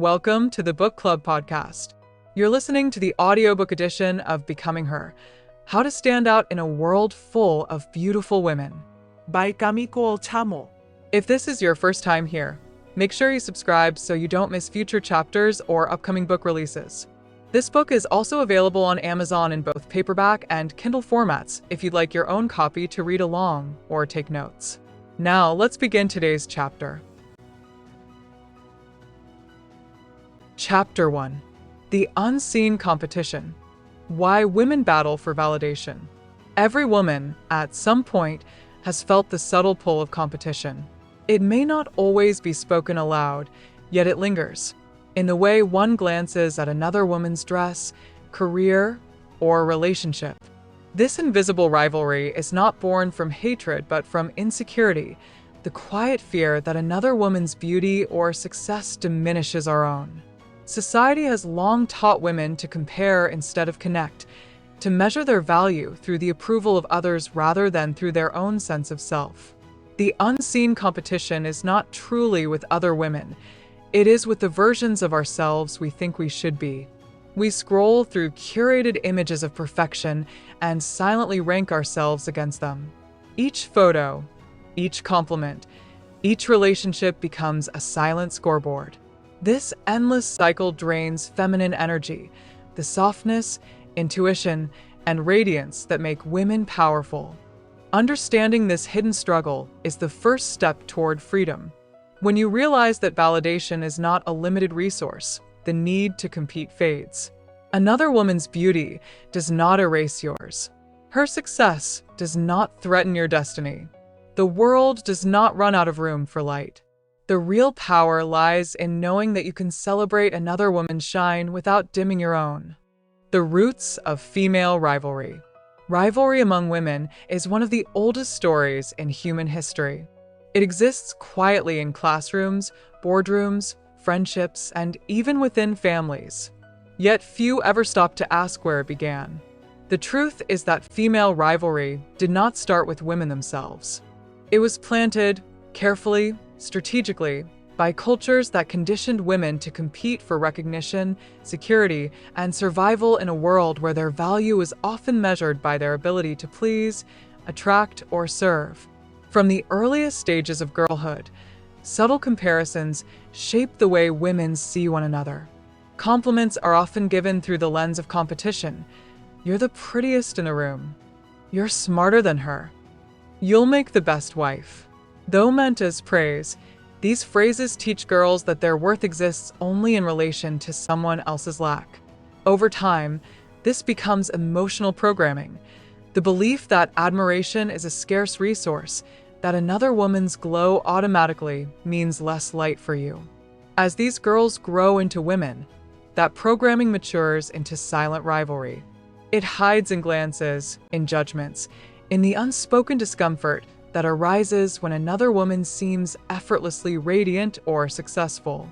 Welcome to the Book Club podcast. You're listening to the audiobook edition of Becoming Her: How to Stand Out in a World Full of Beautiful Women by Kami Kool, Chamo. If this is your first time here, make sure you subscribe so you don't miss future chapters or upcoming book releases. This book is also available on Amazon in both paperback and Kindle formats if you'd like your own copy to read along or take notes. Now, let's begin today's chapter. Chapter 1: The Unseen Competition. Why Women Battle for Validation. Every woman, at some point, has felt the subtle pull of competition. It may not always be spoken aloud, yet it lingers, in the way one glances at another woman's dress, career, or relationship. This invisible rivalry is not born from hatred but from insecurity, the quiet fear that another woman's beauty or success diminishes our own. Society has long taught women to compare instead of connect, to measure their value through the approval of others rather than through their own sense of self. The unseen competition is not truly with other women. It is with the versions of ourselves we think we should be. We scroll through curated images of perfection and silently rank ourselves against them. Each photo, each compliment, each relationship becomes a silent scoreboard. This endless cycle drains feminine energy, the softness, intuition, and radiance that make women powerful. Understanding this hidden struggle is the first step toward freedom. When you realize that validation is not a limited resource, the need to compete fades. Another woman's beauty does not erase yours. Her success does not threaten your destiny. The world does not run out of room for light. The real power lies in knowing that you can celebrate another woman's shine without dimming your own. The roots of female rivalry. Rivalry among women is one of the oldest stories in human history. It exists quietly in classrooms, boardrooms, friendships, and even within families. Yet few ever stop to ask where it began. The truth is that female rivalry did not start with women themselves. It was planted carefully, strategically, by cultures that conditioned women to compete for recognition, security, and survival in a world where their value is often measured by their ability to please, attract, or serve. From the earliest stages of girlhood, subtle comparisons shape the way women see one another. Compliments are often given through the lens of competition. You're the prettiest in the room. You're smarter than her. You'll make the best wife. Though meant as praise, these phrases teach girls that their worth exists only in relation to someone else's lack. Over time, this becomes emotional programming, the belief that admiration is a scarce resource, that another woman's glow automatically means less light for you. As these girls grow into women, that programming matures into silent rivalry. It hides in glances, in judgments, in the unspoken discomfort that arises when another woman seems effortlessly radiant or successful.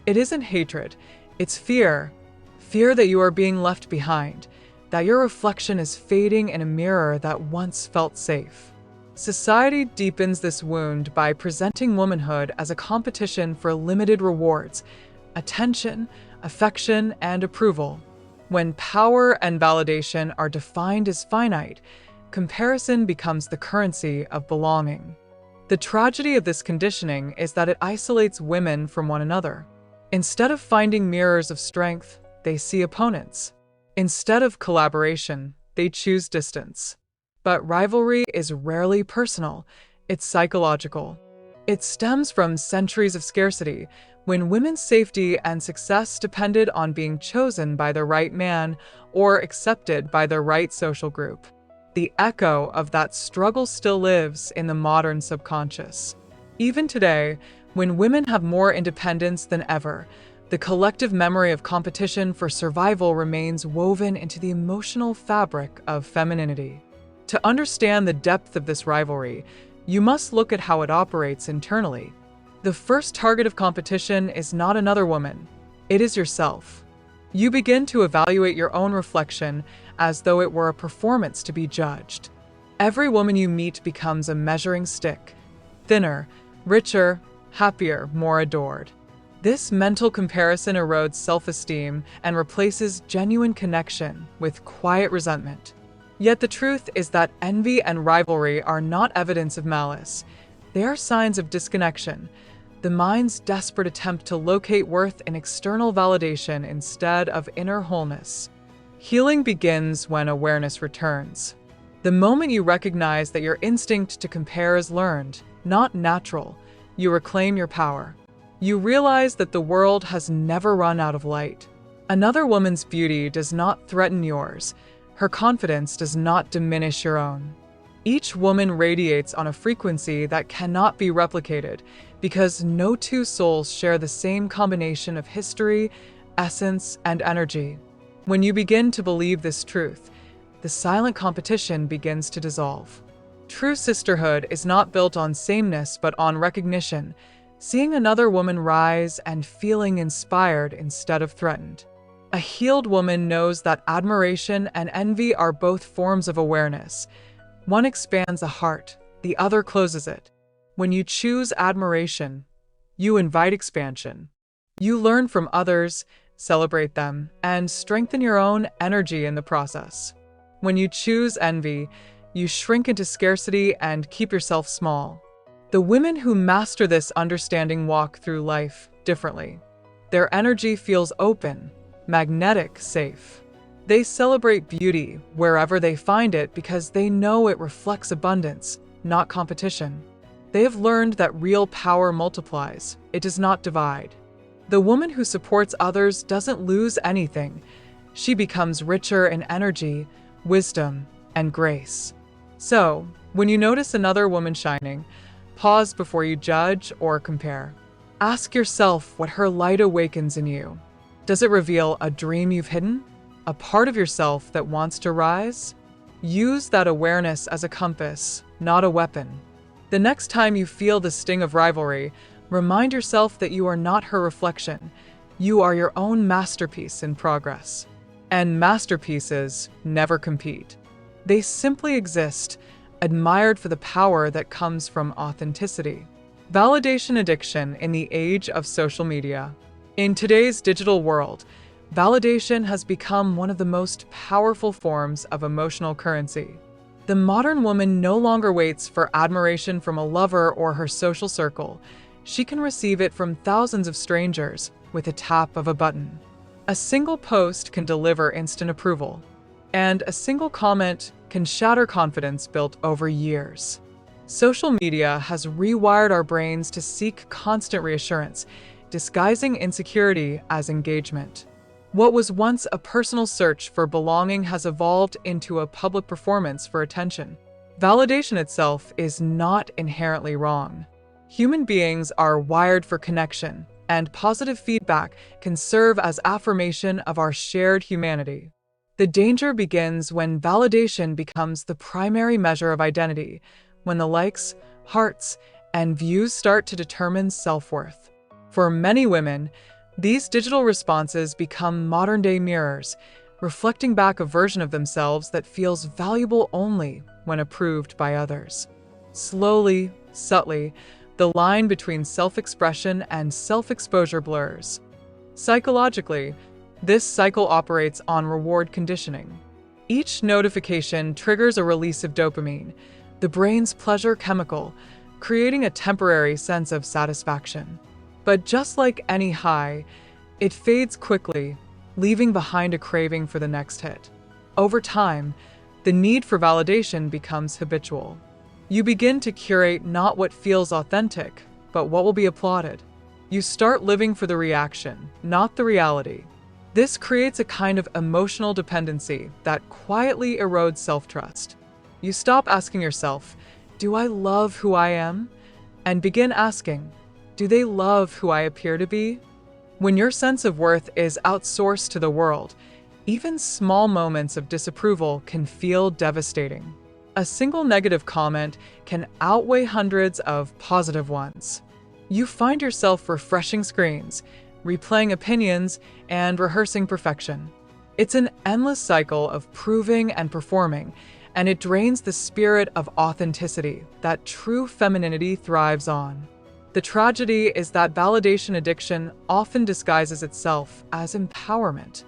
It isn't hatred, it's fear. Fear that you are being left behind, that your reflection is fading in a mirror that once felt safe. Society deepens this wound by presenting womanhood as a competition for limited rewards, attention, affection, and approval. When power and validation are defined as finite, comparison becomes the currency of belonging. The tragedy of this conditioning is that it isolates women from one another. Instead of finding mirrors of strength, they see opponents. Instead of collaboration, they choose distance. But rivalry is rarely personal, it's psychological. It stems from centuries of scarcity, when women's safety and success depended on being chosen by the right man or accepted by the right social group. The echo of that struggle still lives in the modern subconscious. Even today, when women have more independence than ever, the collective memory of competition for survival remains woven into the emotional fabric of femininity. To understand the depth of this rivalry, you must look at how it operates internally. The first target of competition is not another woman, it is yourself. You begin to evaluate your own reflection as though it were a performance to be judged. Every woman you meet becomes a measuring stick, thinner, richer, happier, more adored. This mental comparison erodes self-esteem and replaces genuine connection with quiet resentment. Yet the truth is that envy and rivalry are not evidence of malice. They are signs of disconnection, the mind's desperate attempt to locate worth in external validation instead of inner wholeness. Healing begins when awareness returns. The moment you recognize that your instinct to compare is learned, not natural, you reclaim your power. You realize that the world has never run out of light. Another woman's beauty does not threaten yours. Her confidence does not diminish your own. Each woman radiates on a frequency that cannot be replicated because no two souls share the same combination of history, essence, and energy. When you begin to believe this truth, the silent competition begins to dissolve. True sisterhood is not built on sameness but on recognition, seeing another woman rise and feeling inspired instead of threatened. A healed woman knows that admiration and envy are both forms of awareness. One expands a heart, the other closes it. When you choose admiration, you invite expansion. You learn from others, celebrate them, and strengthen your own energy in the process. When you choose envy, you shrink into scarcity and keep yourself small. The women who master this understanding walk through life differently. Their energy feels open, magnetic, safe. They celebrate beauty wherever they find it because they know it reflects abundance, not competition. They have learned that real power multiplies, it does not divide. The woman who supports others doesn't lose anything. She becomes richer in energy, wisdom, and grace. So, when you notice another woman shining, pause before you judge or compare. Ask yourself what her light awakens in you. Does it reveal a dream you've hidden? A part of yourself that wants to rise? Use that awareness as a compass, not a weapon. The next time you feel the sting of rivalry, remind yourself that you are not her reflection. You are your own masterpiece in progress. And masterpieces never compete. They simply exist, admired for the power that comes from authenticity. Validation addiction in the age of social media. In today's digital world, validation has become one of the most powerful forms of emotional currency. The modern woman no longer waits for admiration from a lover or her social circle. She can receive it from thousands of strangers with a tap of a button. A single post can deliver instant approval, and a single comment can shatter confidence built over years. Social media has rewired our brains to seek constant reassurance, disguising insecurity as engagement. What was once a personal search for belonging has evolved into a public performance for attention. Validation itself is not inherently wrong. Human beings are wired for connection, and positive feedback can serve as affirmation of our shared humanity. The danger begins when validation becomes the primary measure of identity, when the likes, hearts, and views start to determine self-worth. For many women, these digital responses become modern-day mirrors, reflecting back a version of themselves that feels valuable only when approved by others. Slowly, subtly, the line between self-expression and self-exposure blurs. Psychologically, this cycle operates on reward conditioning. Each notification triggers a release of dopamine, the brain's pleasure chemical, creating a temporary sense of satisfaction. But just like any high, it fades quickly, leaving behind a craving for the next hit. Over time, the need for validation becomes habitual. You begin to curate not what feels authentic, but what will be applauded. You start living for the reaction, not the reality. This creates a kind of emotional dependency that quietly erodes self-trust. You stop asking yourself, "Do I love who I am?" and begin asking, "Do they love who I appear to be?" When your sense of worth is outsourced to the world, even small moments of disapproval can feel devastating. A single negative comment can outweigh hundreds of positive ones. You find yourself refreshing screens, replaying opinions, and rehearsing perfection. It's an endless cycle of proving and performing, and it drains the spirit of authenticity that true femininity thrives on. The tragedy is that validation addiction often disguises itself as empowerment.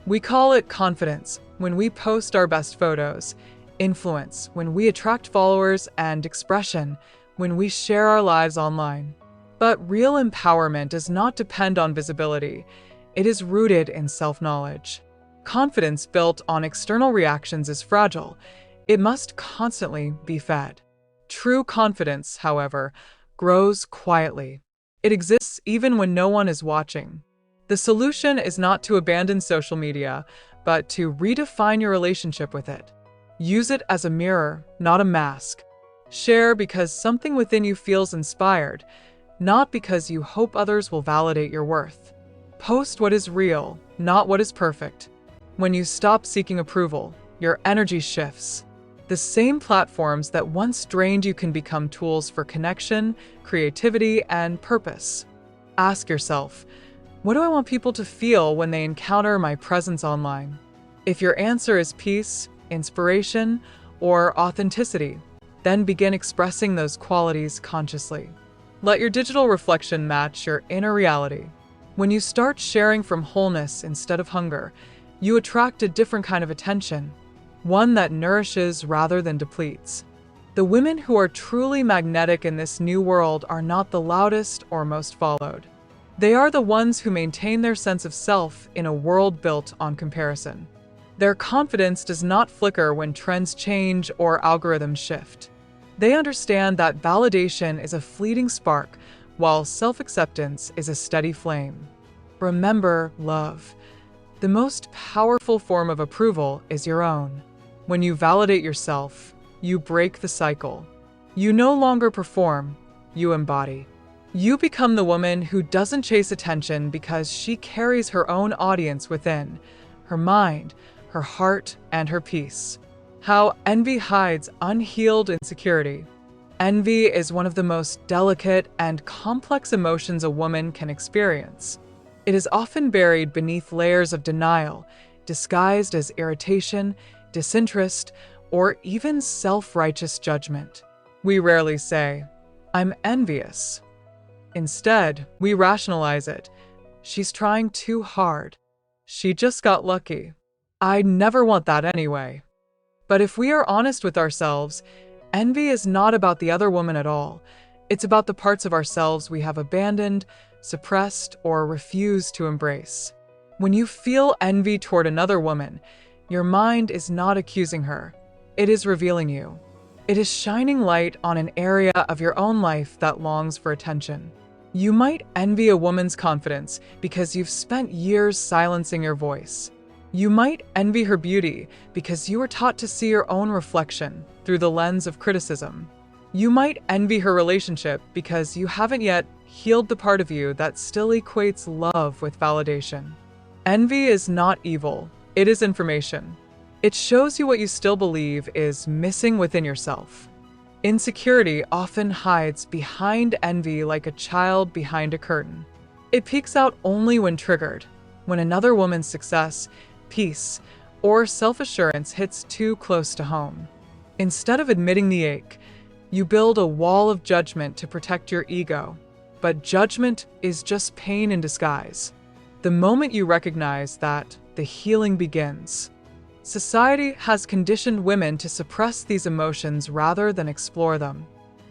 We call it confidence when we post our best photos, influence when we attract followers, and expression when we share our lives online. But real empowerment does not depend on visibility. It is rooted in self-knowledge. Confidence built on external reactions is fragile. It must constantly be fed. True confidence, however, grows quietly. It exists even when no one is watching. The solution is not to abandon social media, but to redefine your relationship with it. Use it as a mirror, not a mask. Share because something within you feels inspired, not because you hope others will validate your worth. Post what is real, not what is perfect. When you stop seeking approval, your energy shifts. The same platforms that once drained you can become tools for connection, creativity, and purpose. Ask yourself, what do I want people to feel when they encounter my presence online? If your answer is peace, inspiration, or authenticity, then begin expressing those qualities consciously. Let your digital reflection match your inner reality. When you start sharing from wholeness instead of hunger, you attract a different kind of attention, one that nourishes rather than depletes. The women who are truly magnetic in this new world are not the loudest or most followed. They are the ones who maintain their sense of self in a world built on comparison. Their confidence does not flicker when trends change or algorithms shift. They understand that validation is a fleeting spark, while self-acceptance is a steady flame. Remember, love. The most powerful form of approval is your own. When you validate yourself, you break the cycle. You no longer perform, you embody. You become the woman who doesn't chase attention because she carries her own audience within, her mind, her heart, and her peace. How envy hides unhealed insecurity. Envy is one of the most delicate and complex emotions a woman can experience. It is often buried beneath layers of denial, disguised as irritation, disinterest, or even self-righteous judgment. We rarely say, "I'm envious." Instead, we rationalize it. "She's trying too hard. She just got lucky. I'd never want that anyway." But if we are honest with ourselves, envy is not about the other woman at all. It's about the parts of ourselves we have abandoned, suppressed, or refused to embrace. When you feel envy toward another woman, your mind is not accusing her. It is revealing you. It is shining light on an area of your own life that longs for attention. You might envy a woman's confidence because you've spent years silencing your voice. You might envy her beauty because you were taught to see your own reflection through the lens of criticism. You might envy her relationship because you haven't yet healed the part of you that still equates love with validation. Envy is not evil, it is information. It shows you what you still believe is missing within yourself. Insecurity often hides behind envy like a child behind a curtain. It peeks out only when triggered, when another woman's success, peace, or self-assurance hits too close to home. Instead of admitting the ache, you build a wall of judgment to protect your ego. But judgment is just pain in disguise. The moment you recognize that, the healing begins. Society has conditioned women to suppress these emotions rather than explore them.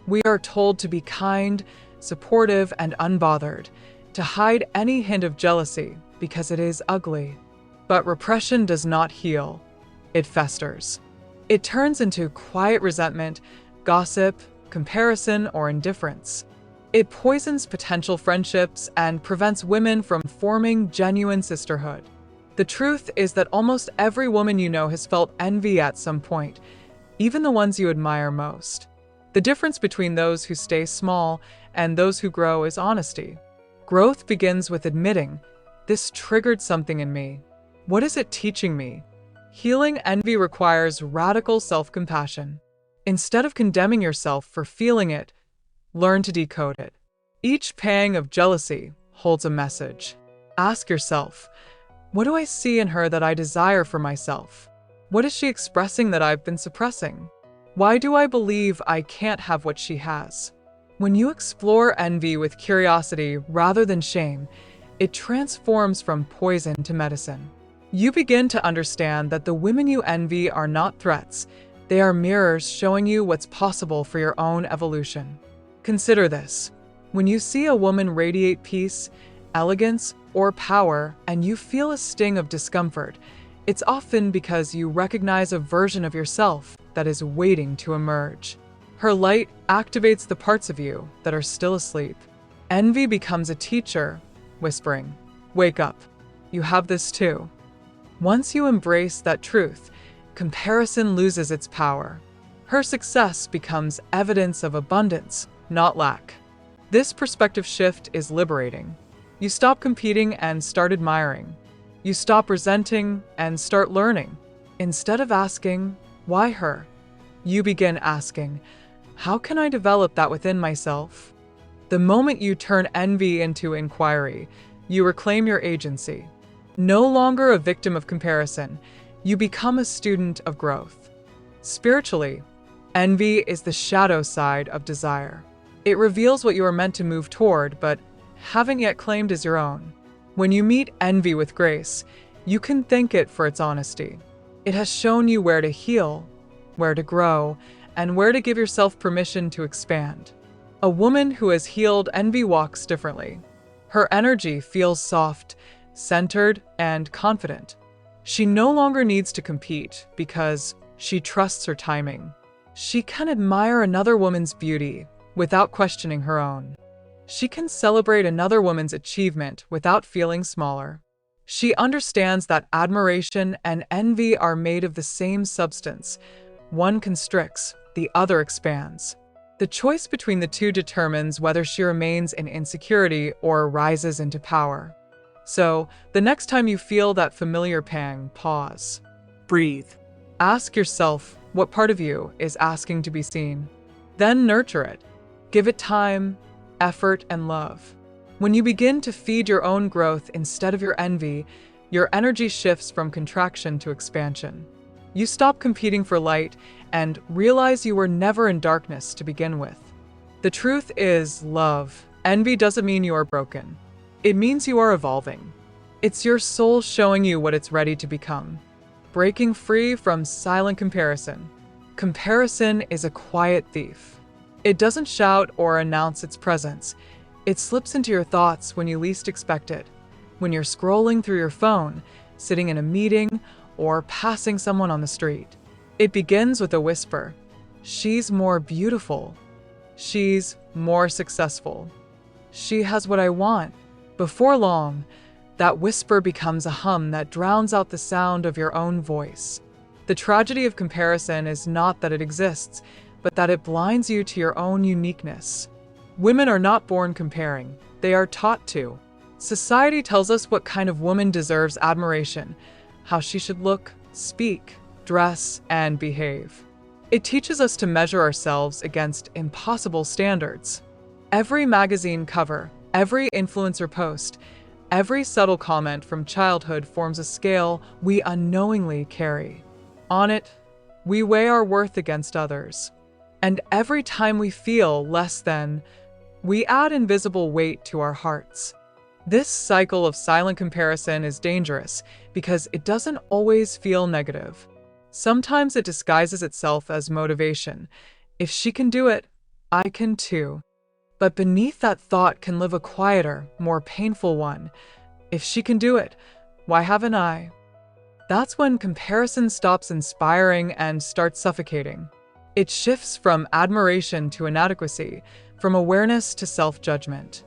We are told to be kind, supportive, and unbothered, to hide any hint of jealousy because it is ugly. But repression does not heal. It festers. It turns into quiet resentment, gossip, comparison, or indifference. It poisons potential friendships and prevents women from forming genuine sisterhood. The truth is that almost every woman you know has felt envy at some point, even the ones you admire most. The difference between those who stay small and those who grow is honesty. Growth begins with admitting, "This triggered something in me. What is it teaching me?" Healing envy requires radical self-compassion. Instead of condemning yourself for feeling it, learn to decode it. Each pang of jealousy holds a message. Ask yourself, what do I see in her that I desire for myself? What is she expressing that I've been suppressing? Why do I believe I can't have what she has? When you explore envy with curiosity rather than shame, it transforms from poison to medicine. You begin to understand that the women you envy are not threats. They are mirrors showing you what's possible for your own evolution. Consider this. When you see a woman radiate peace, elegance, or power, and you feel a sting of discomfort, it's often because you recognize a version of yourself that is waiting to emerge. Her light activates the parts of you that are still asleep. Envy becomes a teacher, whispering, "Wake up. You have this too." Once you embrace that truth, comparison loses its power. Her success becomes evidence of abundance, not lack. This perspective shift is liberating. You stop competing and start admiring. You stop resenting and start learning. Instead of asking, "Why her?" you begin asking, "How can I develop that within myself?" The moment you turn envy into inquiry, you reclaim your agency. No longer a victim of comparison, you become a student of growth. Spiritually, envy is the shadow side of desire. It reveals what you are meant to move toward, but haven't yet claimed as your own. When you meet envy with grace, you can thank it for its honesty. It has shown you where to heal, where to grow, and where to give yourself permission to expand. A woman who has healed envy walks differently. Her energy feels soft, centered, and confident. She no longer needs to compete because she trusts her timing. She can admire another woman's beauty without questioning her own. She can celebrate another woman's achievement without feeling smaller. She understands that admiration and envy are made of the same substance. One constricts, the other expands. The choice between the two determines whether she remains in insecurity or rises into power. So, the next time you feel that familiar pang, pause. Breathe. Ask yourself what part of you is asking to be seen. Then nurture it. Give it time, effort, and love. When you begin to feed your own growth instead of your envy, your energy shifts from contraction to expansion. You stop competing for light and realize you were never in darkness to begin with. The truth is, love. Envy doesn't mean you are broken. It means you are evolving. It's your soul showing you what it's ready to become. Breaking free from silent comparison. Comparison is a quiet thief. It doesn't shout or announce its presence. It slips into your thoughts when you least expect it. When you're scrolling through your phone, sitting in a meeting, or passing someone on the street. It begins with a whisper. She's more beautiful. She's more successful. She has what I want. Before long, that whisper becomes a hum that drowns out the sound of your own voice. The tragedy of comparison is not that it exists, but that it blinds you to your own uniqueness. Women are not born comparing. They are taught to. Society tells us what kind of woman deserves admiration, how she should look, speak, dress, and behave. It teaches us to measure ourselves against impossible standards. Every magazine cover, every influencer post, every subtle comment from childhood forms a scale we unknowingly carry. On it, we weigh our worth against others. And every time we feel less than, we add invisible weight to our hearts. This cycle of silent comparison is dangerous because it doesn't always feel negative. Sometimes it disguises itself as motivation. If she can do it, I can too. But beneath that thought can live a quieter, more painful one. If she can do it, why haven't I? That's when comparison stops inspiring and starts suffocating. It shifts from admiration to inadequacy, from awareness to self-judgment.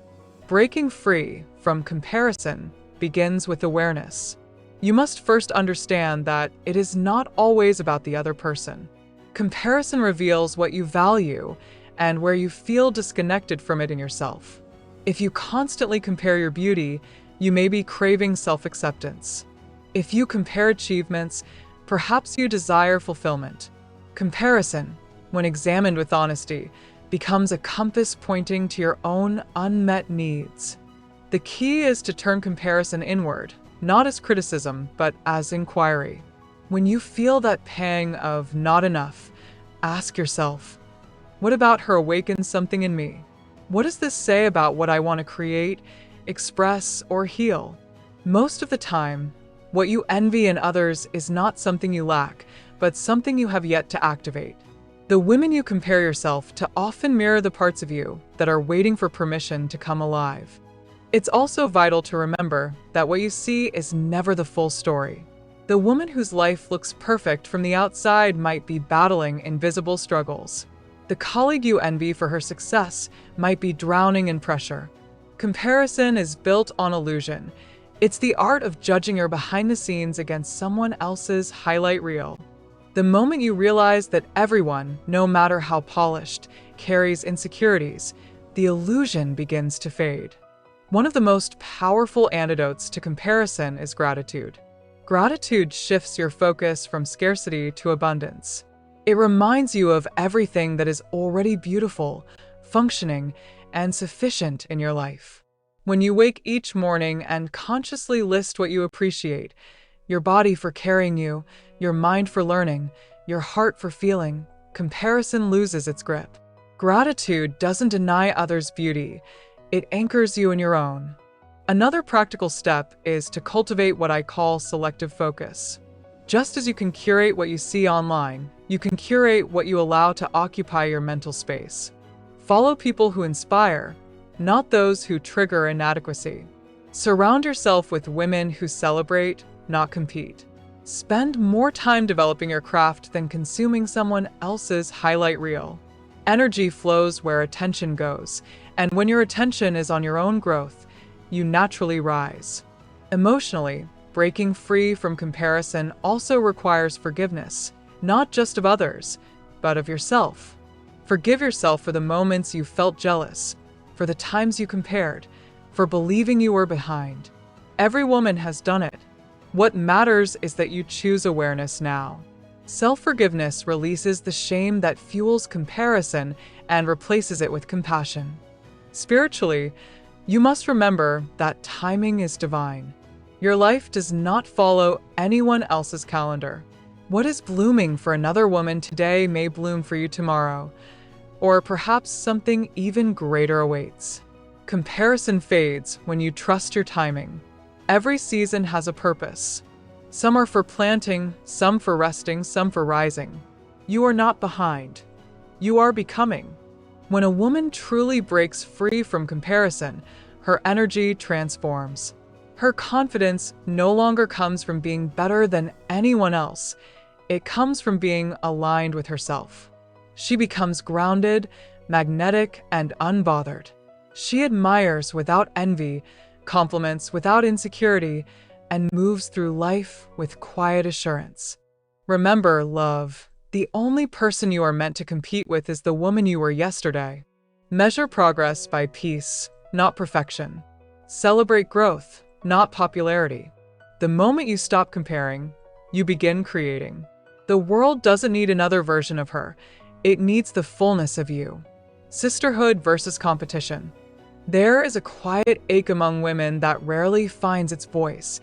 Breaking free from comparison begins with awareness. You must first understand that it is not always about the other person. Comparison reveals what you value and where you feel disconnected from it in yourself. If you constantly compare your beauty, you may be craving self-acceptance. If you compare achievements, perhaps you desire fulfillment. Comparison, when examined with honesty, becomes a compass pointing to your own unmet needs. The key is to turn comparison inward, not as criticism, but as inquiry. When you feel that pang of not enough, ask yourself, what about her awakens something in me? What does this say about what I want to create, express, or heal? Most of the time, what you envy in others is not something you lack, but something you have yet to activate. The women you compare yourself to often mirror the parts of you that are waiting for permission to come alive. It's also vital to remember that what you see is never the full story. The woman whose life looks perfect from the outside might be battling invisible struggles. The colleague you envy for her success might be drowning in pressure. Comparison is built on illusion. It's the art of judging your behind the scenes against someone else's highlight reel. The moment you realize that everyone, no matter how polished, carries insecurities, the illusion begins to fade. One of the most powerful antidotes to comparison is gratitude. Gratitude shifts your focus from scarcity to abundance. It reminds you of everything that is already beautiful, functioning, and sufficient in your life. When you wake each morning and consciously list what you appreciate, your body for carrying you, your mind for learning, your heart for feeling, comparison loses its grip. Gratitude doesn't deny others' beauty, it anchors you in your own. Another practical step is to cultivate what I call selective focus. Just as you can curate what you see online, you can curate what you allow to occupy your mental space. Follow people who inspire, not those who trigger inadequacy. Surround yourself with women who celebrate, not compete. Spend more time developing your craft than consuming someone else's highlight reel. Energy flows where attention goes, and when your attention is on your own growth, you naturally rise. Emotionally, breaking free from comparison also requires forgiveness, not just of others, but of yourself. Forgive yourself for the moments you felt jealous, for the times you compared, for believing you were behind. Every woman has done it. What matters is that you choose awareness now. Self-forgiveness releases the shame that fuels comparison and replaces it with compassion. Spiritually, you must remember that timing is divine. Your life does not follow anyone else's calendar. What is blooming for another woman today may bloom for you tomorrow, or perhaps something even greater awaits. Comparison fades when you trust your timing. Every season has a purpose. Some are for planting, some for resting, some for rising. You are not behind. You are becoming. When a woman truly breaks free from comparison, her energy transforms. Her confidence no longer comes from being better than anyone else. It comes from being aligned with herself. She becomes grounded, magnetic, and unbothered. She admires without envy, compliments without insecurity, and moves through life with quiet assurance. Remember, love, the only person you are meant to compete with is the woman you were yesterday. Measure progress by peace, not perfection. Celebrate growth, not popularity. The moment you stop comparing, you begin creating. The world doesn't need another version of her. It needs the fullness of you. Sisterhood versus competition. There is a quiet ache among women that rarely finds its voice,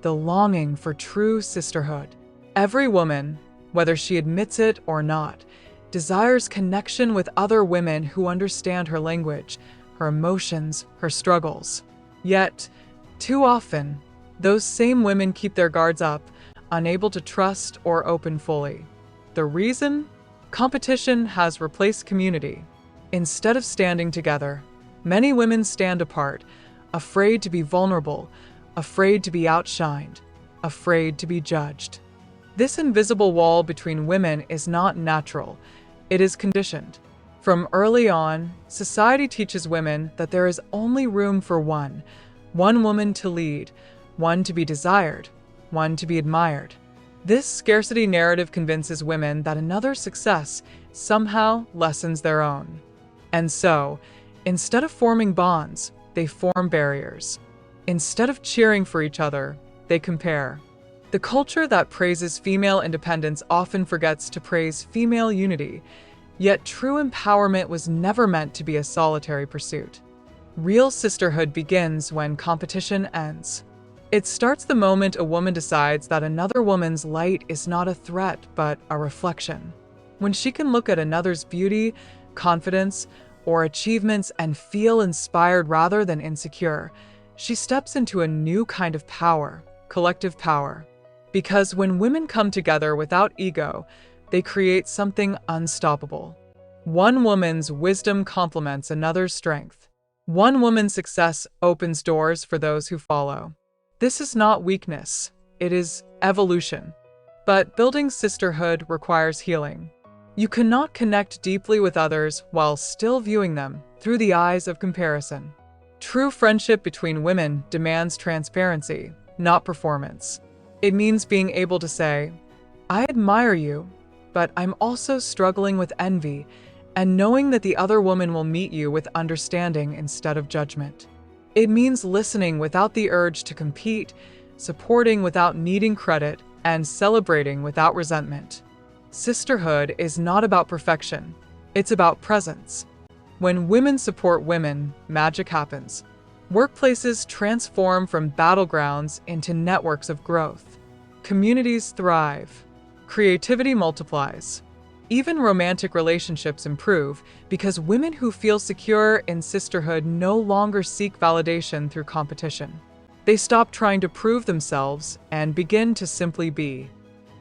the longing for true sisterhood. Every woman, whether she admits it or not, desires connection with other women who understand her language, her emotions, her struggles. Yet, too often, those same women keep their guards up, unable to trust or open fully. The reason? Competition has replaced community. Instead of standing together, many women stand apart, afraid to be vulnerable, afraid to be outshined, afraid to be judged. This invisible wall between women is not natural, it is conditioned. From early on, society teaches women that there is only room for one woman to lead, one to be desired, one to be admired. This scarcity narrative convinces women that another's success somehow lessens their own. And so, instead of forming bonds, they form barriers. Instead of cheering for each other, they compare. The culture that praises female independence often forgets to praise female unity, yet true empowerment was never meant to be a solitary pursuit. Real sisterhood begins when competition ends. It starts the moment a woman decides that another woman's light is not a threat but a reflection. When she can look at another's beauty, confidence, or achievements and feel inspired rather than insecure, she steps into a new kind of power, collective power. Because when women come together without ego, they create something unstoppable. One woman's wisdom complements another's strength. One woman's success opens doors for those who follow. This is not weakness, it is evolution. But building sisterhood requires healing. You cannot connect deeply with others while still viewing them through the eyes of comparison. True friendship between women demands transparency, not performance. It means being able to say, "I admire you, but I'm also struggling with envy," and knowing that the other woman will meet you with understanding instead of judgment. It means listening without the urge to compete, supporting without needing credit, and celebrating without resentment. Sisterhood is not about perfection, it's about presence. When women support women, magic happens. Workplaces transform from battlegrounds into networks of growth. Communities thrive. Creativity multiplies. Even romantic relationships improve because women who feel secure in sisterhood no longer seek validation through competition. They stop trying to prove themselves and begin to simply be.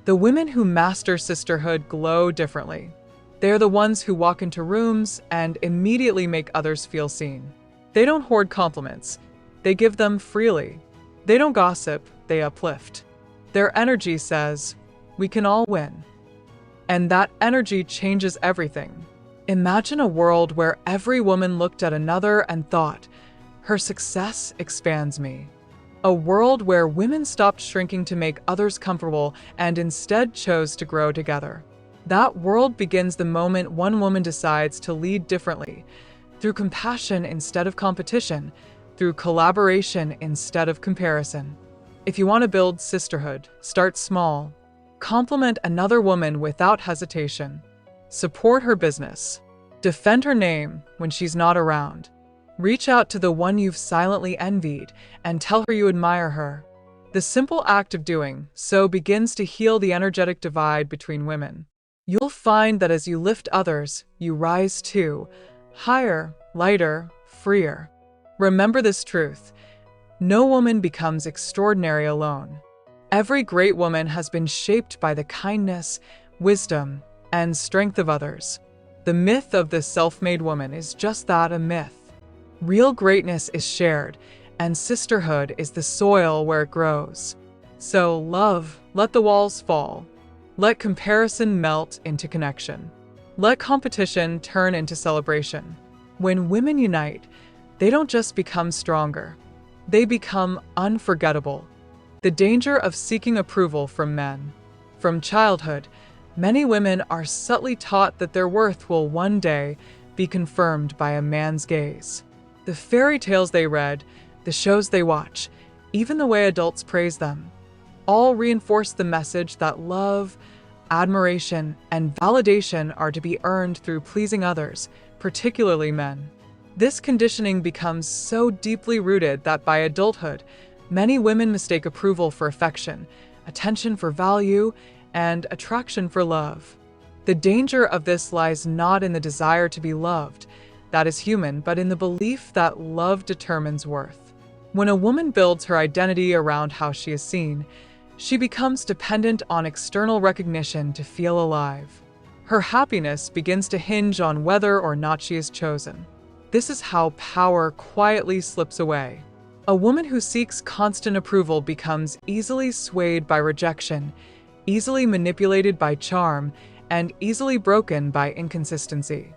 The women who master sisterhood glow differently. They're the ones who walk into rooms and immediately make others feel seen. They don't hoard compliments. They give them freely. They don't gossip, they uplift. Their energy says, "We can all win." And that energy changes everything. Imagine a world where every woman looked at another and thought, "Her success expands me." A world where women stopped shrinking to make others comfortable and instead chose to grow together. That world begins the moment one woman decides to lead differently, through compassion instead of competition, through collaboration instead of comparison. If you want to build sisterhood, start small. Compliment another woman without hesitation. Support her business. Defend her name when she's not around. Reach out to the one you've silently envied and tell her you admire her. The simple act of doing so begins to heal the energetic divide between women. You'll find that as you lift others, you rise too, higher, lighter, freer. Remember this truth: no woman becomes extraordinary alone. Every great woman has been shaped by the kindness, wisdom, and strength of others. The myth of the self-made woman is just that, a myth. Real greatness is shared, and sisterhood is the soil where it grows. So love, let the walls fall. Let comparison melt into connection. Let competition turn into celebration. When women unite, they don't just become stronger. They become unforgettable. The danger of seeking approval from men. From childhood, many women are subtly taught that their worth will one day be confirmed by a man's gaze. The fairy tales they read, the shows they watch, even the way adults praise them, all reinforce the message that love, admiration, and validation are to be earned through pleasing others, particularly men. This conditioning becomes so deeply rooted that by adulthood, many women mistake approval for affection, attention for value, and attraction for love. The danger of this lies not in the desire to be loved, that is human, but in the belief that love determines worth. When a woman builds her identity around how she is seen, she becomes dependent on external recognition to feel alive. Her happiness begins to hinge on whether or not she is chosen. This is how power quietly slips away. A woman who seeks constant approval becomes easily swayed by rejection, easily manipulated by charm, and easily broken by inconsistency.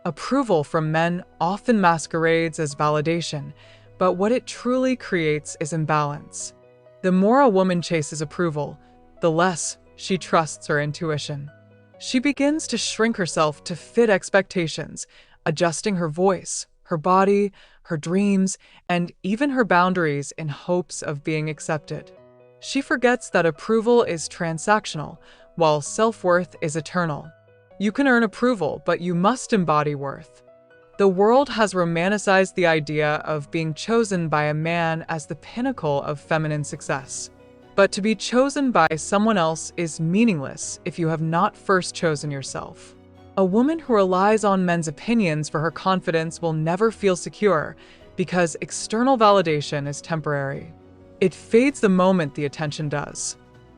Approval from men often masquerades as validation, but what it truly creates is imbalance. The more a woman chases approval, the less she trusts her intuition. She begins to shrink herself to fit expectations, adjusting her voice, her body, her dreams, and even her boundaries in hopes of being accepted. She forgets that approval is transactional, while self-worth is eternal. You can earn approval, but you must embody worth. The world has romanticized the idea of being chosen by a man as the pinnacle of feminine success. But to be chosen by someone else is meaningless if you have not first chosen yourself. A woman who relies on men's opinions for her confidence will never feel secure because external validation is temporary. It fades the moment the attention does.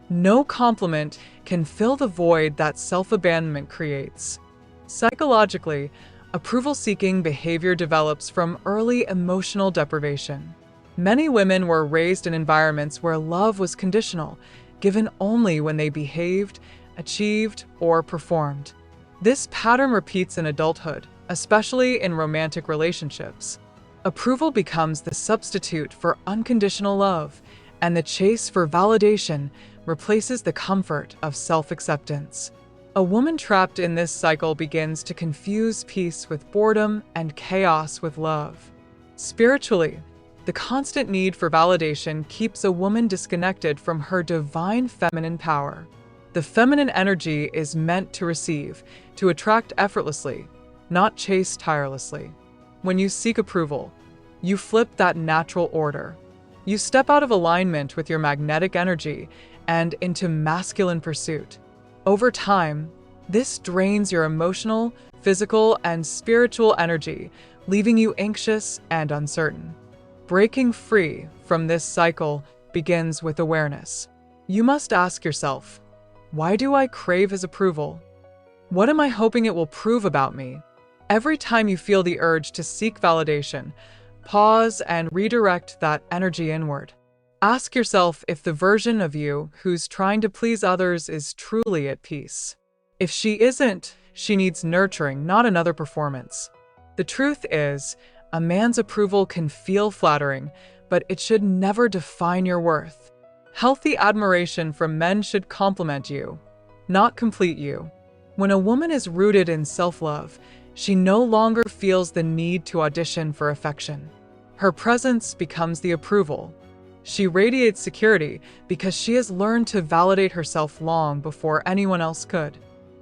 No compliment can fill the void that self-abandonment creates. Psychologically, approval-seeking behavior develops from early emotional deprivation. Many women were raised in environments where love was conditional, given only when they behaved, achieved, or performed. This pattern repeats in adulthood, especially in romantic relationships. Approval becomes the substitute for unconditional love, and the chase for validation replaces the comfort of self-acceptance. A woman trapped in this cycle begins to confuse peace with boredom and chaos with love. Spiritually, the constant need for validation keeps a woman disconnected from her divine feminine power. The feminine energy is meant to receive, to attract effortlessly, not chase tirelessly. When you seek approval, you flip that natural order. You step out of alignment with your magnetic energy and into masculine pursuit. Over time, this drains your emotional, physical, and spiritual energy, leaving you anxious and uncertain. Breaking free from this cycle begins with awareness. You must ask yourself, why do I crave his approval? What am I hoping it will prove about me? Every time you feel the urge to seek validation, pause and redirect that energy inward. Ask yourself if the version of you who's trying to please others is truly at peace. If she isn't, she needs nurturing, not another performance. The truth is, a man's approval can feel flattering, but it should never define your worth. Healthy admiration from men should compliment you, not complete you. When a woman is rooted in self-love, she no longer feels the need to audition for affection. Her presence becomes the approval. She radiates security because she has learned to validate herself long before anyone else could.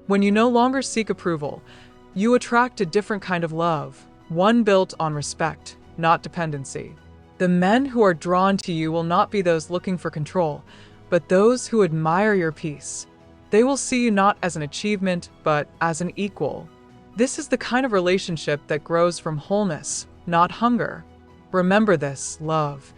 When you no longer seek approval, you attract a different kind of love, one built on respect, not dependency. The men who are drawn to you will not be those looking for control, but those who admire your peace. They will see you not as an achievement, but as an equal. This is the kind of relationship that grows from wholeness, not hunger. Remember this, love.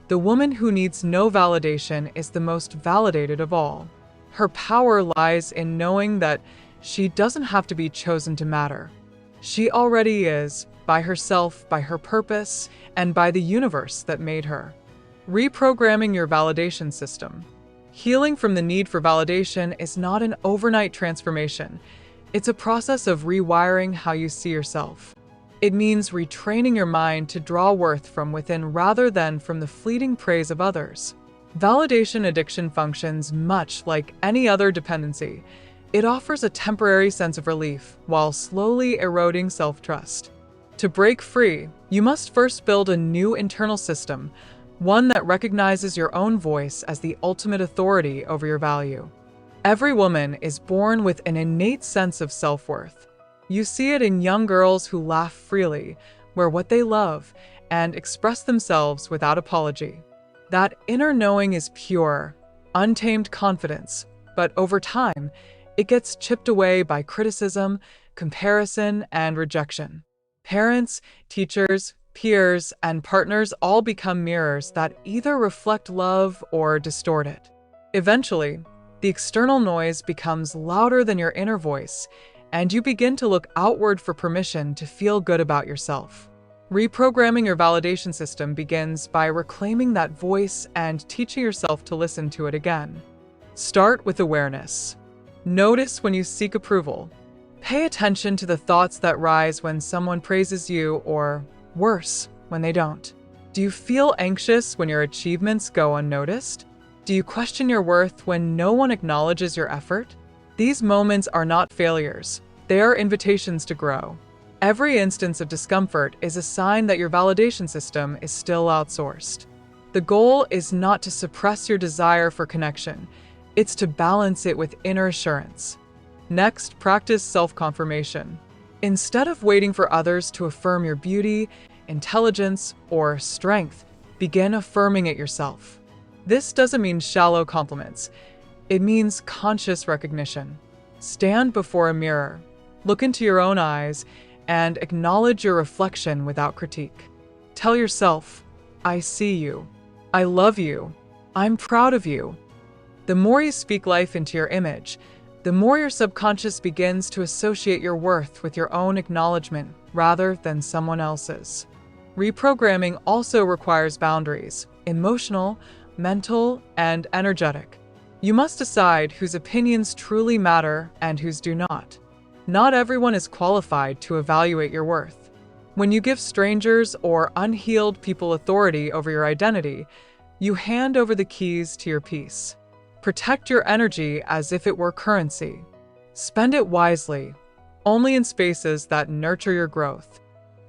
The woman who needs no validation is the most validated of all. Her power lies in knowing that she doesn't have to be chosen to matter. She already is, by herself, by her purpose, and by the universe that made her. Reprogramming your validation system. Healing from the need for validation is not an overnight transformation. It's a process of rewiring how you see yourself. It means retraining your mind to draw worth from within rather than from the fleeting praise of others. Validation addiction functions much like any other dependency. It offers a temporary sense of relief while slowly eroding self-trust. To break free, you must first build a new internal system, one that recognizes your own voice as the ultimate authority over your value. Every woman is born with an innate sense of self-worth. You see it in young girls who laugh freely, wear what they love, and express themselves without apology. That inner knowing is pure, untamed confidence, but over time, it gets chipped away by criticism, comparison, and rejection. Parents, teachers, peers, and partners all become mirrors that either reflect love or distort it. Eventually, the external noise becomes louder than your inner voice, and you begin to look outward for permission to feel good about yourself. Reprogramming your validation system begins by reclaiming that voice and teaching yourself to listen to it again. Start with awareness. Notice when you seek approval. Pay attention to the thoughts that rise when someone praises you, or worse, when they don't. Do you feel anxious when your achievements go unnoticed? Do you question your worth when no one acknowledges your effort? These moments are not failures. They are invitations to grow. Every instance of discomfort is a sign that your validation system is still outsourced. The goal is not to suppress your desire for connection. It's to balance it with inner assurance. Next, practice self-confirmation. Instead of waiting for others to affirm your beauty, intelligence, or strength, begin affirming it yourself. This doesn't mean shallow compliments. It means conscious recognition. Stand before a mirror. Look into your own eyes and acknowledge your reflection without critique. Tell yourself, I see you. I love you. I'm proud of you. The more you speak life into your image, the more your subconscious begins to associate your worth with your own acknowledgement rather than someone else's. Reprogramming also requires boundaries, emotional, mental, and energetic. You must decide whose opinions truly matter and whose do not. Not everyone is qualified to evaluate your worth. When you give strangers or unhealed people authority over your identity, you hand over the keys to your peace. Protect your energy as if it were currency. Spend it wisely, only in spaces that nurture your growth.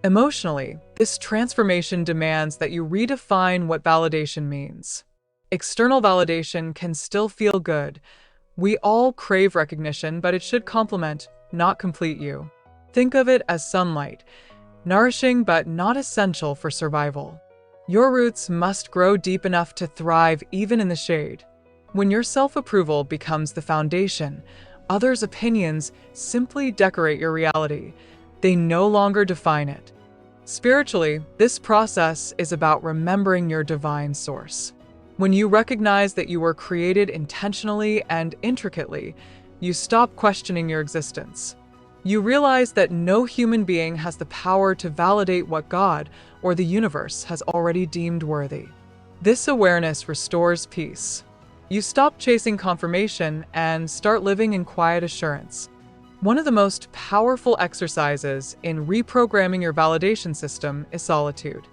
Emotionally, this transformation demands that you redefine what validation means. External validation can still feel good. We all crave recognition, but it should complement, not complete you. Think of it as sunlight, nourishing but not essential for survival. Your roots must grow deep enough to thrive even in the shade. When your self-approval becomes the foundation, others' opinions simply decorate your reality. They no longer define it. Spiritually, this process is about remembering your divine source. When you recognize that you were created intentionally and intricately, you stop questioning your existence. You realize that no human being has the power to validate what God or the universe has already deemed worthy. This awareness restores peace. You stop chasing confirmation and start living in quiet assurance. One of the most powerful exercises in reprogramming your validation system is solitude.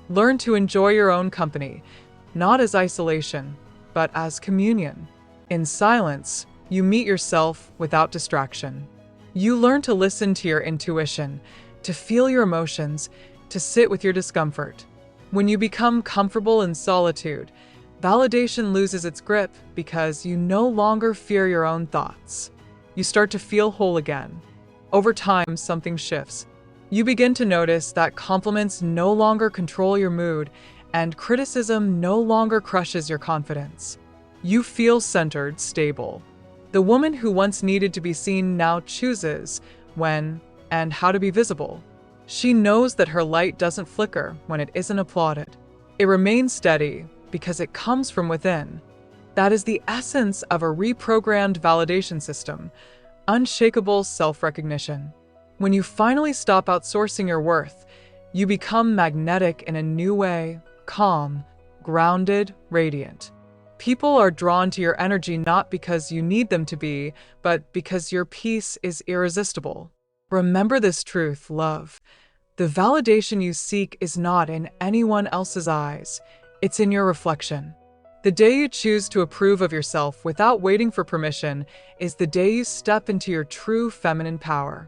Learn to enjoy your own company, not as isolation, but as communion. In silence, you meet yourself without distraction. You learn to listen to your intuition, to feel your emotions, to sit with your discomfort. When you become comfortable in solitude, validation loses its grip because you no longer fear your own thoughts. You start to feel whole again. Over time, something shifts. You begin to notice that compliments no longer control your mood, and criticism no longer crushes your confidence. You feel centered, stable. The woman who once needed to be seen now chooses when and how to be visible. She knows that her light doesn't flicker when it isn't applauded. It remains steady because it comes from within. That is the essence of a reprogrammed validation system, unshakable self-recognition. When you finally stop outsourcing your worth, you become magnetic in a new way, calm, grounded, radiant. People are drawn to your energy not because you need them to be, but because your peace is irresistible. Remember this truth, love. The validation you seek is not in anyone else's eyes. It's in your reflection. The day you choose to approve of yourself without waiting for permission is the day you step into your true feminine power.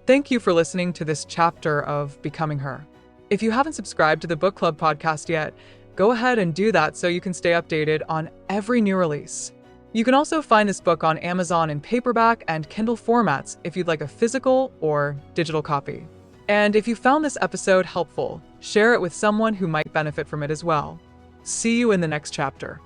Thank you for listening to this chapter of Becoming Her. If you haven't subscribed to the Book Club podcast yet, go ahead and do that so you can stay updated on every new release. You can also find this book on Amazon in paperback and Kindle formats if you'd like a physical or digital copy. And if you found this episode helpful, share it with someone who might benefit from it as well. See you in the next chapter.